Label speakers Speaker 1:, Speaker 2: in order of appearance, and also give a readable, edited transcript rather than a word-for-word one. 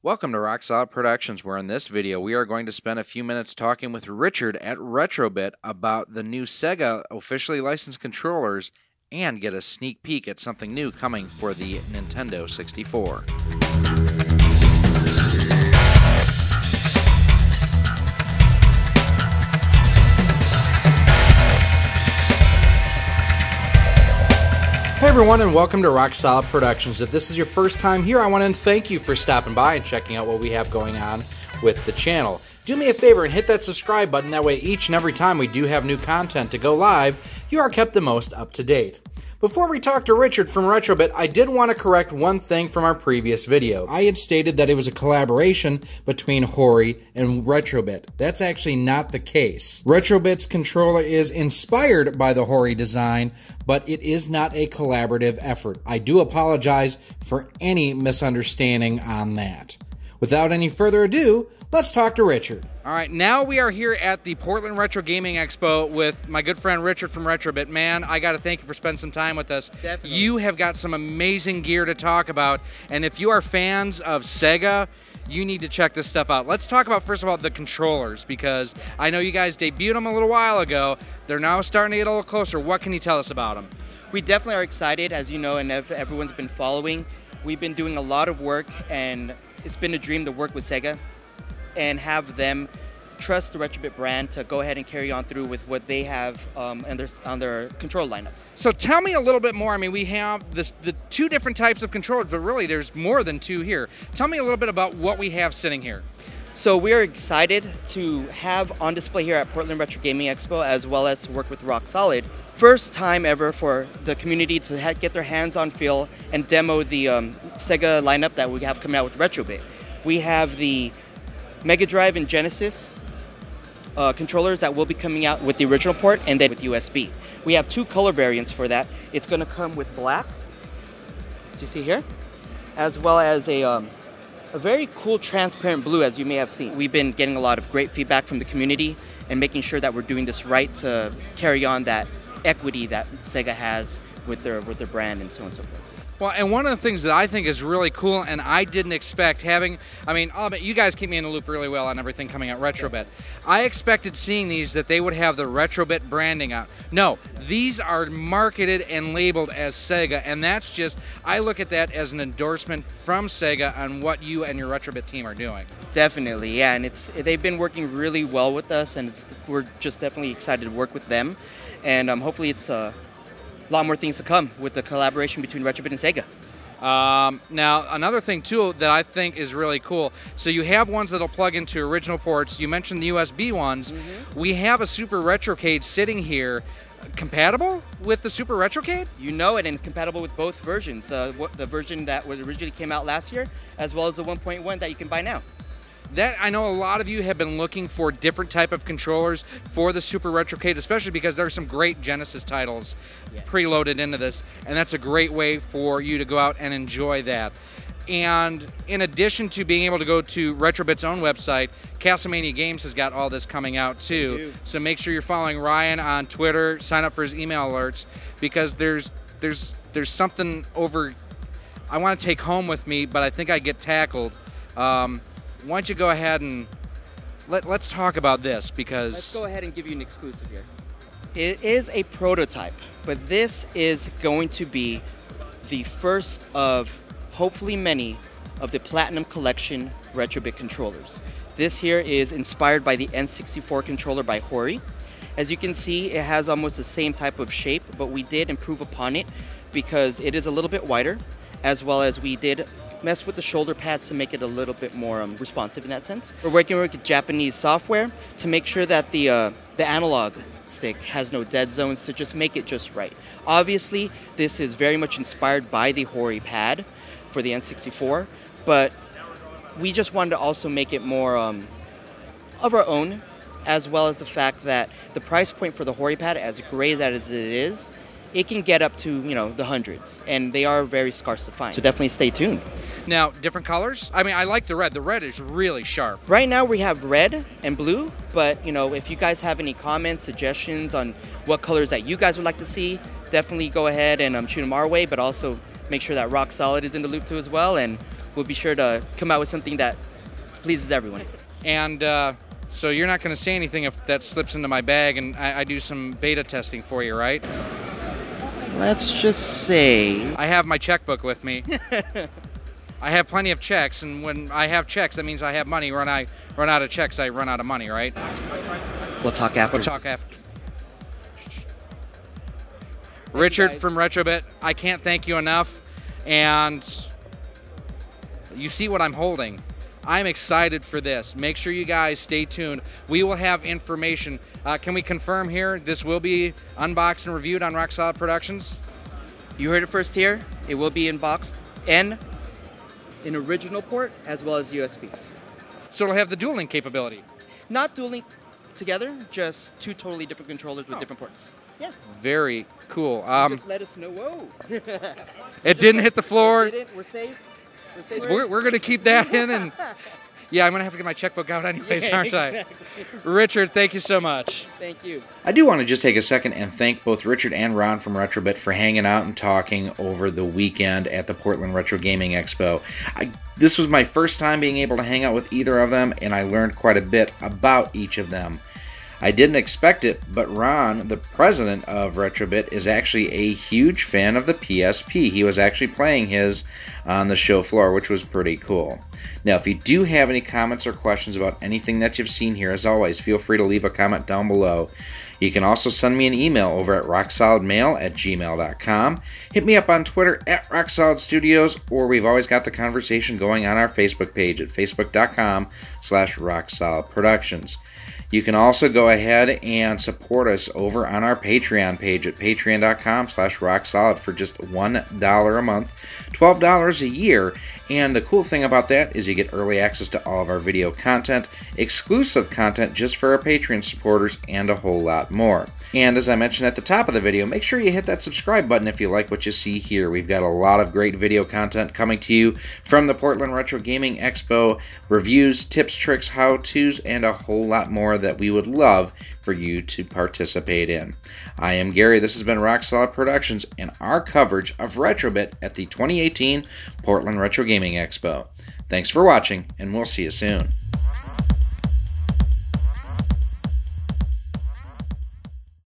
Speaker 1: Welcome to Rock Solid Productions, where in this video we are going to spend a few minutes talking with Richard at Retro-Bit about the new Sega officially licensed controllers and get a sneak peek at something new coming for the Nintendo 64. Hey everyone, and welcome to Rock Solid Productions. If this is your first time here, I want to thank you for stopping by and checking out what we have going on with the channel. Do me a favor and hit that subscribe button. That way each and every time we do have new content to go live, you are kept the most up to date. Before we talk to Richard from Retro-Bit, I did want to correct one thing from our previous video. I had stated that it was a collaboration between Hori and Retro-Bit. That's actually not the case. Retro-Bit's controller is inspired by the Hori design, but it is not a collaborative effort. I do apologize for any misunderstanding on that. Without any further ado, let's talk to Richard. All right, now we are here at the Portland Retro Gaming Expo with my good friend Richard from Retro-Bit. Man, I got to thank you for spending some time with us.
Speaker 2: Definitely.
Speaker 1: You have got some amazing gear to talk about, and if you are fans of Sega, you need to check this stuff out. Let's talk about, first of all, the controllers, because I know you guys debuted them a little while ago. They're now starting to get a little closer. What can you tell us about them?
Speaker 2: We definitely are excited, as you know, and everyone's been following. We've been doing a lot of work, and it's been a dream to work with Sega and have them trust the Retro-Bit brand to go ahead and carry on through with what they have on their control lineup.
Speaker 1: So tell me a little bit more. I mean, we have the two different types of controllers, but really there's more than two here. Tell me a little bit about what we have sitting here.
Speaker 2: So we're excited to have on display here at Portland Retro Gaming Expo, as well as to work with Rock Solid. First time ever for the community to get their hands on feel and demo the Sega lineup that we have coming out with Retro-Bit. We have the Mega Drive and Genesis controllers that will be coming out with the original port and then with USB. We have two color variants for that. It's going to come with black, as you see here, as well as a very cool transparent blue, as you may have seen. We've been getting a lot of great feedback from the community and making sure that we're doing this right to carry on that equity that Sega has with their brand and so on and so forth.
Speaker 1: Well, and one of the things that I think is really cool, and I didn't expect having, I mean, you guys keep me in the loop really well on everything coming out Retro-Bit. I expected seeing these that they would have the Retro-Bit branding out. No, these are marketed and labeled as Sega, and that's just, I look at that as an endorsement from Sega on what you and your Retro-Bit team are doing.
Speaker 2: Definitely, yeah, and they've been working really well with us, and we're just definitely excited to work with them, and hopefully it's a lot more things to come with the collaboration between Retro-Bit and Sega.
Speaker 1: Now, another thing, too, that I think is really cool, so you have ones that'll plug into original ports. You mentioned the USB ones. We have a Super Retrocade sitting here. Compatible with the Super Retrocade?
Speaker 2: You know it, and it's compatible with both versions. The version that originally came out last year, as well as the 1.1 that you can buy now.
Speaker 1: That, I know a lot of you have been looking for different type of controllers for the Super Retrocade, especially because there are some great Genesis titles preloaded into this, and that's a great way for you to go out and enjoy that. And in addition to being able to go to Retro-Bit's own website, Castlemania Games has got all this coming out too. So make sure you're following Ryan on Twitter, sign up for his email alerts, because there's something over I want to take home with me, but I think I get tackled. Why don't you go ahead and let's talk about this, because
Speaker 2: let's go ahead and give you an exclusive here. It is a prototype, but this is going to be the first of hopefully many of the Platinum Collection Retro-Bit controllers. This here is inspired by the N64 controller by Hori. As you can see, it has almost the same type of shape, but we did improve upon it because it is a little bit wider, as well as we did mess with the shoulder pads to make it a little bit more responsive in that sense. We're working with Japanese software to make sure that the analog stick has no dead zones, to just make it just right. Obviously, this is very much inspired by the Hori pad for the N64, but we just wanted to also make it more of our own, as well as the fact that the price point for the Hori pad, as great as it is, it can get up to, you know, the hundreds, and they are very scarce to find. So definitely stay tuned.
Speaker 1: Now, different colors? I mean, I like the red. The red is really sharp.
Speaker 2: Right now we have red and blue, but, you know, if you guys have any comments, suggestions on what colors that you guys would like to see, definitely go ahead and shoot them our way, but also make sure that Rock Solid is in the loop too as well, and we'll be sure to come out with something that pleases everyone.
Speaker 1: And so you're not going to say anything if that slips into my bag and I do some beta testing for you, right?
Speaker 2: Let's just say
Speaker 1: I have my checkbook with me. I have plenty of checks, and when I have checks, that means I have money. When I run out of checks, I run out of money, right?
Speaker 2: We'll talk after.
Speaker 1: We'll talk after. Richard from Retro-Bit, I can't thank you enough, and you see what I'm holding. I'm excited for this. Make sure you guys stay tuned. We will have information. Can we confirm here this will be unboxed and reviewed on Rock Solid Productions?
Speaker 2: You heard it first here. It will be unboxed and in original port as well as USB.
Speaker 1: So it'll have the dual link capability.
Speaker 2: Not dual link together, just two totally different controllers with different ports. Yeah.
Speaker 1: Very cool.
Speaker 2: Just let us know. Whoa.
Speaker 1: It didn't hit the floor.
Speaker 2: It didn't. We're safe.
Speaker 1: We're going to keep that in, and yeah, I'm going to have to get my checkbook out anyways, aren't I? Richard, thank you so much.
Speaker 2: Thank you.
Speaker 1: I do want to just take a second and thank both Richard and Ron from Retro-Bit for hanging out and talking over the weekend at the Portland Retro Gaming Expo. This was my first time being able to hang out with either of them, and I learned quite a bit about each of them. I didn't expect it, but Ron, the president of Retro-Bit, is actually a huge fan of the PSP. He was actually playing his on the show floor, which was pretty cool. Now, if you do have any comments or questions about anything that you've seen here, as always, feel free to leave a comment down below. You can also send me an email over at rocksolidmail@gmail.com. Hit me up on Twitter at RockSolidStudios, or we've always got the conversation going on our Facebook page at facebook.com/RockSolidProductions. You can also go ahead and support us over on our Patreon page at patreon.com/rocksolid for just $1 a month, $12 a year. And the cool thing about that is you get early access to all of our video content, exclusive content just for our Patreon supporters, and a whole lot more. And as I mentioned at the top of the video, make sure you hit that subscribe button if you like what you see here. We've got a lot of great video content coming to you from the Portland Retro Gaming Expo, reviews, tips, tricks, how-tos, and a whole lot more that we would love for you to participate in. I am Gary, this has been Rock Solid Productions and our coverage of Retro-Bit at the 2018 Portland Retro Gaming Expo. Thanks for watching, and we'll see you soon.